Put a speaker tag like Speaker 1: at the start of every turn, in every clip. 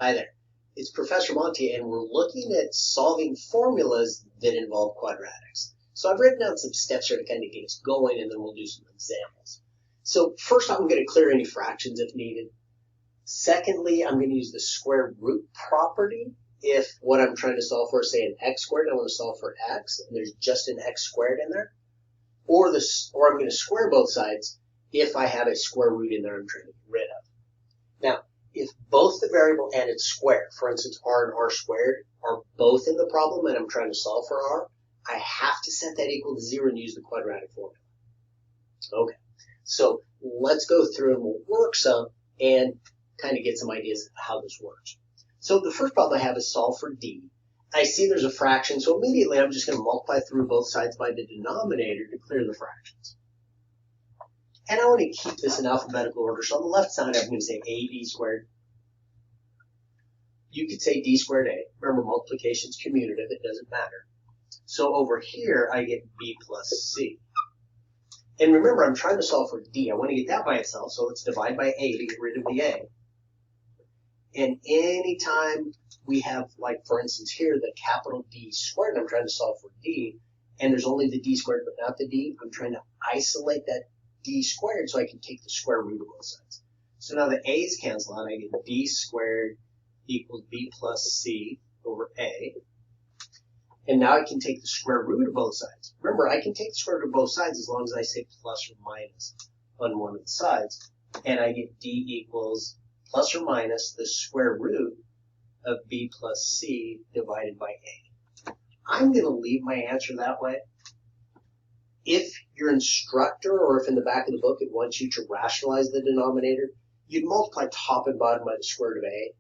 Speaker 1: Hi there. It's Professor Monty, and we're looking at solving formulas that involve quadratics. So I've written down some steps here to kind of get us going, and then we'll do some examples. So first, I'm going to clear any fractions if needed. Secondly, I'm going to use the square root property if what I'm trying to solve for is, say, an x squared. I want to solve for x, and there's just an x squared in there. Or I'm going to square both sides if I have a square root in there I'm trying to get rid of. Now, if both the variable and its square, for instance, r and r squared, are both in the problem and I'm trying to solve for r, I have to set that equal to 0 and use the quadratic formula. Okay, so let's go through and we'll work some and kind of get some ideas of how this works. So the first problem I have is solve for d. I see there's a fraction, so immediately I'm just going to multiply through both sides by the denominator to clear the fractions. And I want to keep this in alphabetical order. So on the left side, I'm going to say ad squared. You could say d squared a. Remember, multiplication is commutative. It doesn't matter. So over here, I get b plus c. And remember, I'm trying to solve for d. I want to get that by itself, so let's divide by a to get rid of the a. And anytime we have, like, for instance, here, the capital D squared, I'm trying to solve for d, and there's only the d squared but not the d, I'm trying to isolate that d squared so I can take the square root of both sides. So now the a's cancel out. I get d squared equals b plus c over a. And now I can take the square root of both sides. Remember, I can take the square root of both sides as long as I say plus or minus on one of the sides. And I get d equals plus or minus the square root of b plus c divided by a. I'm going to leave my answer that way. If your instructor, or if in the back of the book it wants you to rationalize the denominator, you'd multiply top and bottom by the square root of a.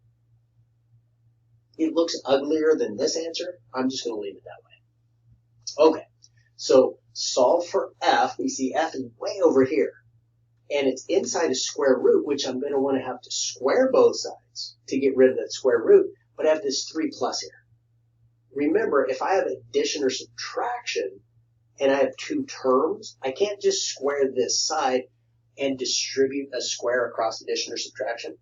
Speaker 1: It looks uglier than this answer. I'm just going to leave it that way. Okay, so solve for f. We see f is way over here. And it's inside a square root, which I'm going to want to have to square both sides to get rid of that square root. But I have this 3 plus here. Remember, if I have addition or subtraction, and I have two terms, I can't just square this side and distribute a square across addition or subtraction.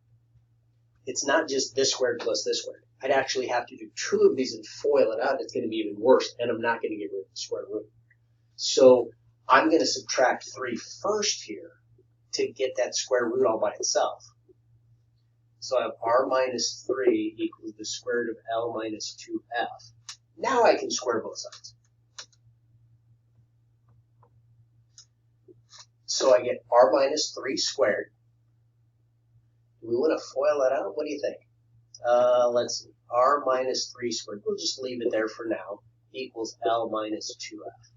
Speaker 1: It's not just this squared plus this squared. I'd actually have to do two of these and FOIL it out. It's going to be even worse, and I'm not going to get rid of the square root. So I'm going to subtract 3 first here to get that square root all by itself. So I have r minus 3 equals the square root of l minus 2f. Now I can square both sides. So I get r minus 3 squared. Do we want to FOIL that out? What do you think? Let's see. R minus 3 squared. We'll just leave it there for now. Equals L minus 2F.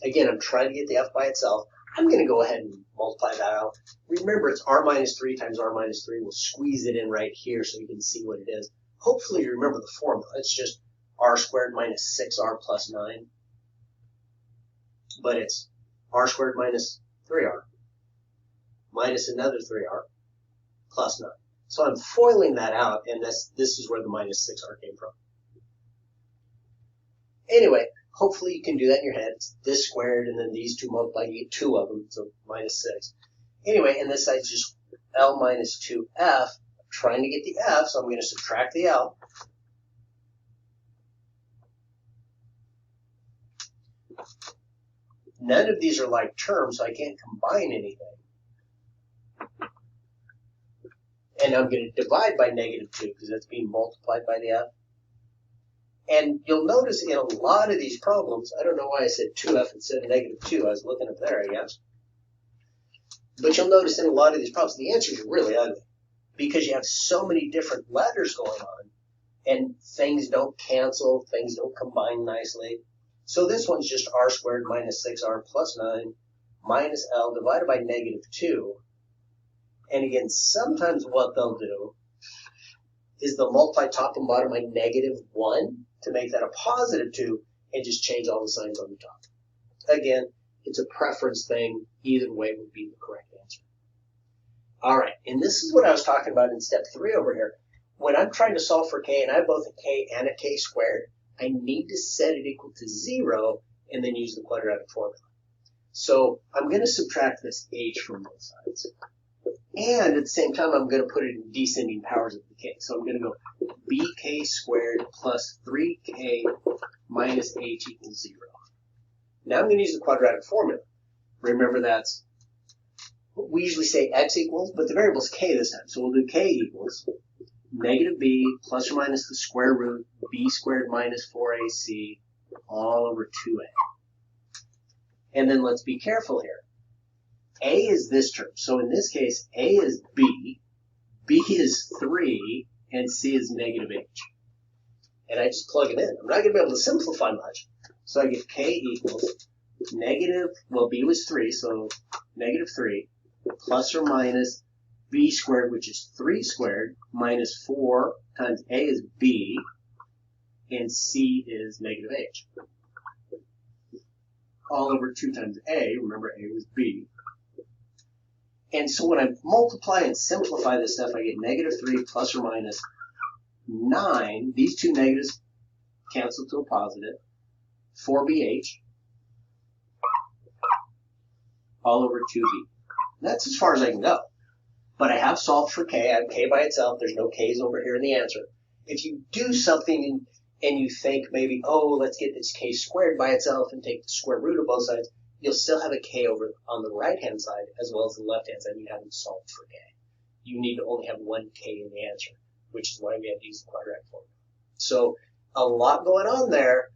Speaker 1: Again, I'm trying to get the F by itself. I'm going to go ahead and multiply that out. Remember, it's R minus 3 times R minus 3. We'll squeeze it in right here so you can see what it is. Hopefully you remember the formula. It's just R squared minus 6R plus 9. But it's R squared minus 3R minus another 3R plus 9. So I'm FOILing that out, and this is where the minus 6R came from. Anyway, hopefully you can do that in your head. It's this squared, and then these two multiplied, you get 2 of them, so minus 6. Anyway, and this side's just L minus 2F. I'm trying to get the F, so I'm going to subtract the L. None of these are like terms, so I can't combine anything. And I'm going to divide by negative 2 because that's being multiplied by the F. And you'll notice in a lot of these problems, I don't know why I said 2F instead of negative 2. I was looking up there, I guess. But you'll notice in a lot of these problems, the answers are really ugly because you have so many different letters going on and things don't cancel, things don't combine nicely. So this one's just r squared minus 6r plus 9 minus L divided by negative 2. And again, sometimes what they'll do is they'll multiply top and bottom by negative 1 to make that a positive 2 and just change all the signs on the top. Again, it's a preference thing. Either way would be the correct answer. All right, and this is what I was talking about in step 3 over here. When I'm trying to solve for k, and I have both a k and a k squared, I need to set it equal to 0 and then use the quadratic formula. So I'm going to subtract this h from both sides. And at the same time, I'm going to put it in descending powers of the k. So I'm going to go bk squared plus 3k minus h equals 0. Now I'm going to use the quadratic formula. Remember that's, we usually say x equals, but the variable is k this time. So we'll do k equals negative b plus or minus the square root b squared minus 4ac all over 2a. And then let's be careful here. A is this term. So in this case, A is b, b is 3, and c is negative h. And I just plug it in. I'm not going to be able to simplify much. So I get k equals negative, well, b was 3, so negative 3, plus or minus b squared, which is 3 squared, minus 4 times a is b, and c is negative h. All over 2 times a, remember a was b. And so when I multiply and simplify this stuff, I get negative 3 plus or minus 9. These two negatives cancel to a positive. 4bh all over 2b. That's as far as I can go. But I have solved for k. I have k by itself. There's no k's over here in the answer. If you do something and you think maybe, oh, let's get this k squared by itself and take the square root of both sides, you'll still have a k over on the right-hand side as well as the left-hand side. You haven't solved for k. You need to only have one k in the answer, which is why we have to use the quadratic formula. So a lot going on there,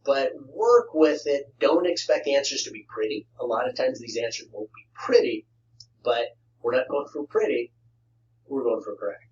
Speaker 1: but work with it. Don't expect the answers to be pretty. A lot of times these answers won't be pretty, but we're not going for pretty. We're going for correct.